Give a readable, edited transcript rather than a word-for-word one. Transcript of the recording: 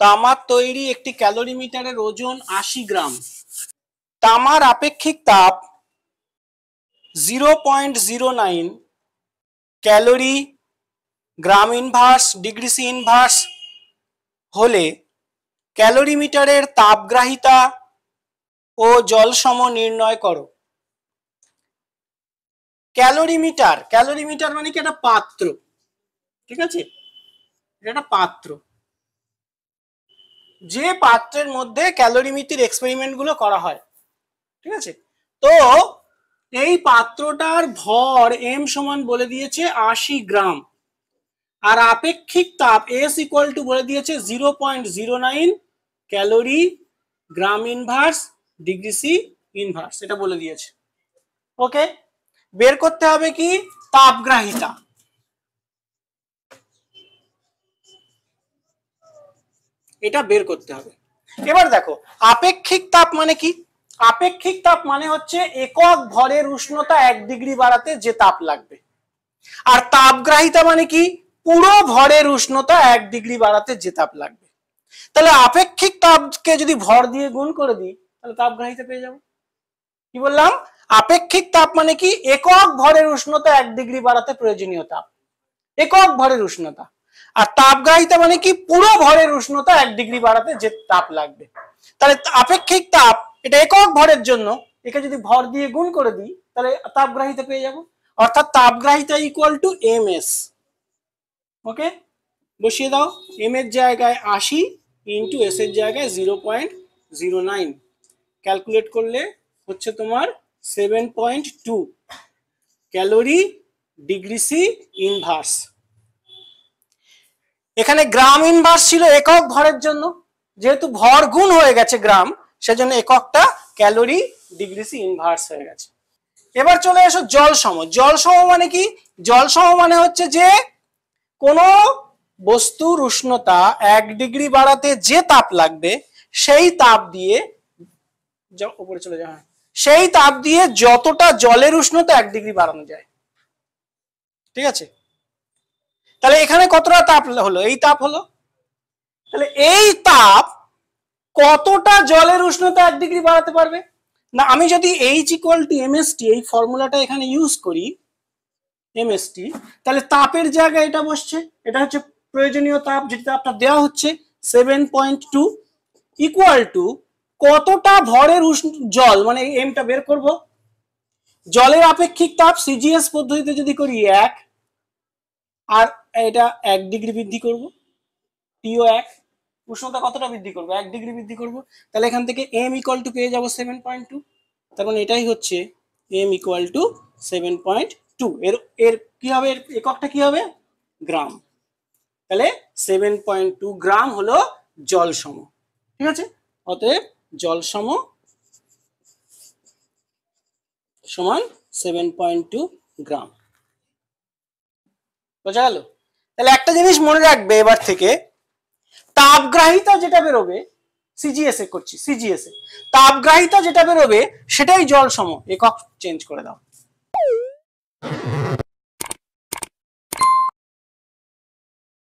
তামার তৈরি একটি ক্যালোরিমিটারের ওজন 80 গ্রাম। তামার আপেক্ষিক তাপ 0.09 ক্যালোরি গ্রাম ইনভার্স ডিগ্রি সি ইনভার্স হলে ক্যালোরিমিটারের তাপগ্রাহিতা ও জলসম নির্ণয় করো। ক্যালোরিমিটার, ক্যালোরিমিটার মানে কি একটা পাত্র, ঠিক আছে, এটা একটা পাত্র, যে পাত্রের মধ্যে ক্যালোরিমিতির এক্সপেরিমেন্ট গুলো করা হয়, ঠিক আছে। তো এই পাত্রটার ভর এম সমান বলে দিয়েছে 80 গ্রাম, আর আপেক্ষিক তাপ এস ইকুয়াল টু বলে দিয়েছে 0.09 ক্যালোরি গ্রাম ইনভার্স ডিগ্রি সি ইনভার্স, এটা বলে দিয়েছে। ওকে, বের করতে হবে কি তাপগ্রাহিতা। এটা বের করতে হবে। এবার দেখো আপেক্ষিক তাপ মানে কি। আপেক্ষিক তাপ মানে হচ্ছে একক ভরের উষ্ণতা 1 ডিগ্রি বাড়াতে যে তাপ লাগবে, আর তাপগ্রাহিতা মানে কি পুরো ভরের উষ্ণতা 1 ডিগ্রি বাড়াতে যে তাপ লাগবে। তাহলে আপেক্ষিক তাপকে যদি ভর দিয়ে গুণ করে দিই তাহলে তাপগ্রাহিতা পেয়ে যাবো। কি বললাম, আপেক্ষিক তাপ মানে কি একক ভরের উষ্ণতা 1 ডিগ্রি বাড়াতে প্রয়োজনীয় তাপ, একক ভরের উষ্ণতা। আর তাপগ্রাহিতা মানে কি পুরো ভরের উষ্ণতা 1 ডিগ্রি বাড়াতে যে তাপ লাগবে। তাহলে আপেক্ষিক তাপ এটা একক ভরের জন্য, একে যদি ভর দিয়ে গুণ করে দিই তাহলে তাপগ্রাহিতা পেয়ে যাব, অর্থাৎ তাপগ্রাহিতা ইকুয়াল টু এম এস। ওকে, বসিয়ে দাও, এম এর জায়গায় 80 ইন্টু এস এর জায়গায় 0.09, ক্যালকুলেট করলে হচ্ছে তোমার 7.2 ক্যালোরি ডিগ্রি সি ইনভার্স। এখানে গ্রাম ইনভার্স ছিল একক ভরের জন্য, যেহেতু ভর গুণ হয়ে গেছে গ্রাম, সেজন্য এককটা ক্যালোরি ডিগ্রি সি ইনভার্স হয়ে গেছে। এবার চলে এসো জল সম। জল সম মানে কি, জল সম মানে হচ্ছে যে কোনো বস্তুর উষ্ণতা 1 ডিগ্রি বাড়াতে যে তাপ লাগবে সেই তাপ দিয়ে, উপরে চলে যাও, সেই তাপ দিয়ে যতটা জলের উষ্ণতা 1 ডিগ্রি বাড়ানো যায়, ঠিক আছে। তাহলে এখানে কতটা তাপ হলো, এই তাপ হলো, তাহলে এই তাপ কতটা জলের উষ্ণতা 1 ডিগ্রি বাড়াতে পারবে না। আমি যদি H ইকুয়াল টু এমএসটি এই ফর্মুলাটা এখানে ইউজ করি, এমএসটি, তাহলে তাপের জায়গায় এটা বসছে, এটা হচ্ছে প্রয়োজনীয় তাপ, যেটা তাপটা দেওয়া হচ্ছে 7.2 ইকুয়াল টু কতটা ভরের জল, মানে এমটা বের করব। জলের আপেক্ষিক তাপ সিজিএস পদ্ধতিতে যদি করি 1, আর এটা 1 ডিগ্রি বৃদ্ধি করব, টিও 1, উষ্ণতা কতটা বৃদ্ধি করব, 1 ডিগ্রি বৃদ্ধি করব। তাহলে এখান থেকে এম ইকুয়াল টু পেয়ে যাব 7.2, তার মানে এটাই হচ্ছে এম ইকুয়াল টু 7.2। এর কি হবে, এর এককটা কি হবে, গ্রাম। তাহলে 7.2 গ্রাম হলো জল সম, ঠিক আছে। অতএব জল সম সমান 7.2 গ্রাম, বোঝা গেল। তাহলে একটা জিনিস মনে রাখবে এবার থেকে, তাপগ্রাহিতা যেটা বেরোবে, সিজিএস এ করছি, সিজিএস এ তাপগ্রাহিতা যেটা বেরোবে সেটাই জল সম, একক চেঞ্জ করে দাও।